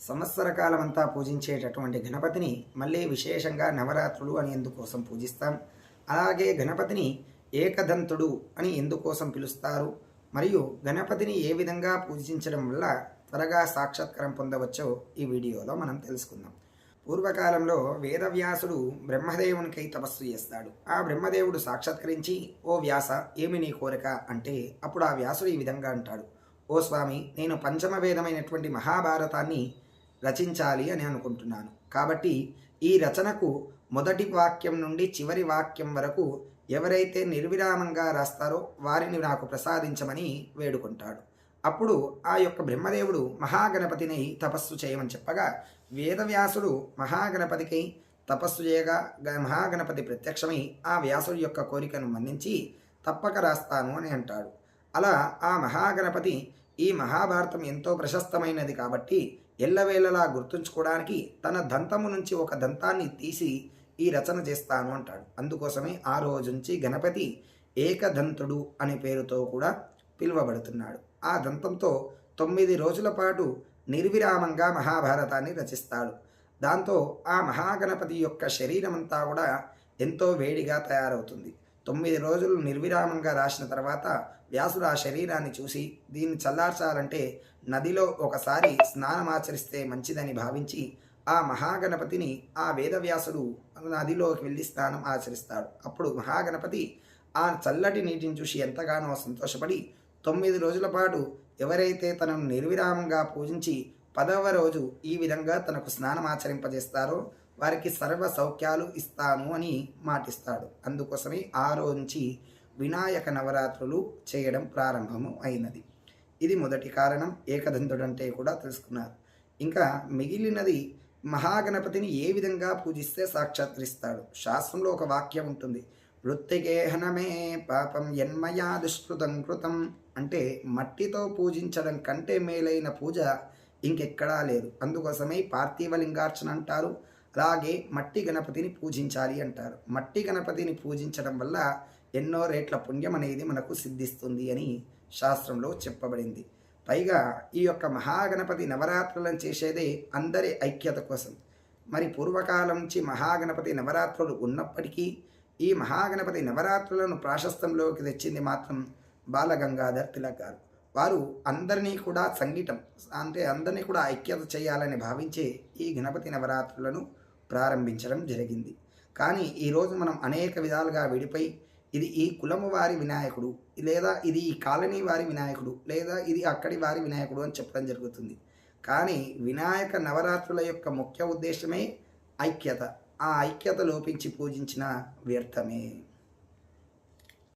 సంవత్సర కాలమంతా పూజించేటటువంటి గణపతిని మళ్ళీ విశేషంగా నవరాత్రులు అని ఎందుకోసం పూజిస్తాం. అలాగే గణపతిని ఏకదంతుడు అని ఎందుకోసం పిలుస్తారు, మరియు గణపతిని ఏ విధంగా పూజించడం వల్ల త్వరగా సాక్షాత్కారం పొందవచ్చో ఈ వీడియోలో మనం తెలుసుకుందాం. పూర్వకాలంలో వేదవ్యాసుడు బ్రహ్మదేవునికై తపస్సు చేస్తాడు. ఆ బ్రహ్మదేవుడు సాక్షాత్కరించి, ఓ వ్యాస, ఏమి నీ కోరిక అంటే, అప్పుడు ఆ వ్యాసుడు ఈ విధంగా అంటాడు: ఓ స్వామి, నేను పంచమ వేదమైనటువంటి మహాభారతాన్ని రచించాలి అని అనుకుంటున్నాను. కాబట్టి ఈ రచనకు మొదటి వాక్యం నుండి చివరి వాక్యం వరకు ఎవరైతే నిర్విరామంగా రాస్తారో వారిని నాకు ప్రసాదించమని వేడుకుంటాడు. అప్పుడు ఆ యొక్క బ్రహ్మదేవుడు మహాగణపతిని తపస్సు చేయమని చెప్పగా, వేదవ్యాసుడు మహాగణపతికి తపస్సు చేయగా మహాగణపతి ప్రత్యక్షమై ఆ వ్యాసుడి యొక్క కోరికను మన్నించి తప్పక రాస్తాను అని అంటాడు. అలా ఆ మహాగణపతి ఈ మహాభారతం ఎంతో ప్రశస్తమైనది కాబట్టి ఎల్లవేళలా గుర్తుంచుకోవడానికి తన దంతము నుంచి ఒక దంతాన్ని తీసి ఈ రచన చేస్తాను అంటాడు. అందుకోసమే ఆ రోజు నుంచి గణపతి ఏకదంతుడు అనే పేరుతో కూడా పిలువబడుతున్నాడు. ఆ దంతంతో 9 రోజుల పాటు నిర్విరామంగా మహాభారతాన్ని రచిస్తాడు. దాంతో ఆ మహాగణపతి యొక్క శరీరమంతా కూడా ఎంతో వేడిగా తయారవుతుంది. 9 రోజులు నిర్విరామంగా రాసిన తర్వాత వ్యాసుడు ఆ శరీరాన్ని చూసి, దీన్ని చల్లార్చాలంటే నదిలో ఒకసారి స్నానమాచరిస్తే మంచిదని భావించి ఆ మహాగణపతిని ఆ వేదవ్యాసుడు నదిలోకి వెళ్ళి స్నానం ఆచరిస్తాడు. అప్పుడు మహాగణపతి ఆ చల్లటి నీటిని చూసి ఎంతగానో సంతోషపడి 9 రోజుల పాటు ఎవరైతే తనను నిర్విరామంగా పూజించి 10వ రోజు ఈ విధంగా తనకు స్నానం ఆచరింపజేస్తారో వారికి సర్వ సౌఖ్యాలు ఇస్తాను అని మాటిస్తాడు. అందుకోసమే ఆ రోజు నుంచి వినాయక నవరాత్రులు చేయడం ప్రారంభము అయినది. ఇది మొదటి కారణం. ఏకదంతుడంటే కూడా తెలుసుకున్నారు. ఇంకా మిగిలినది మహాగణపతిని ఏ విధంగా పూజిస్తే సాక్షాత్కరిస్తాడు. శాస్త్రంలో ఒక వాక్యం ఉంటుంది: వృత్తిగేహనమే పాపం యన్మయా దుష్కృతం కృతం. అంటే మట్టితో పూజించడం కంటే మేలైన పూజ ఇంకెక్కడా లేదు. అందుకోసమే పార్థివలింగార్చన అంటారు. అలాగే మట్టి గణపతిని పూజించాలి అంటారు. మట్టి గణపతిని పూజించడం వల్ల ఎన్నో రేట్ల పుణ్యం అనేది మనకు సిద్ధిస్తుంది అని శాస్త్రంలో చెప్పబడింది. పైగా ఈ యొక్క మహాగణపతి నవరాత్రులను చేసేదే అందరి ఐక్యత కోసం. మరి పూర్వకాలం నుంచి మహాగణపతి నవరాత్రులు ఉన్నప్పటికీ ఈ మహాగణపతి నవరాత్రులను ప్రాశస్తంలోకి తెచ్చింది మాత్రం బాలగంగాధర్ తిలక్ గారు. వారు అందరినీ కూడా సంగీతం అంటే అందరినీ కూడా ఐక్యత చేయాలని భావించే ఈ గణపతి నవరాత్రులను ప్రారంభించడం జరిగింది. కానీ ఈరోజు మనం అనేక విధాలుగా విడిపోయి, ఇది ఈ కులము వారి వినాయకుడు, లేదా ఇది ఈ కాలనీ వారి వినాయకుడు, లేదా ఇది అక్కడి వారి వినాయకుడు అని చెప్పడం జరుగుతుంది. కానీ వినాయక నవరాత్రుల యొక్క ముఖ్య ఉద్దేశమే ఐక్యత. ఆ ఐక్యత లోపించి పూజించిన వ్యర్థమే.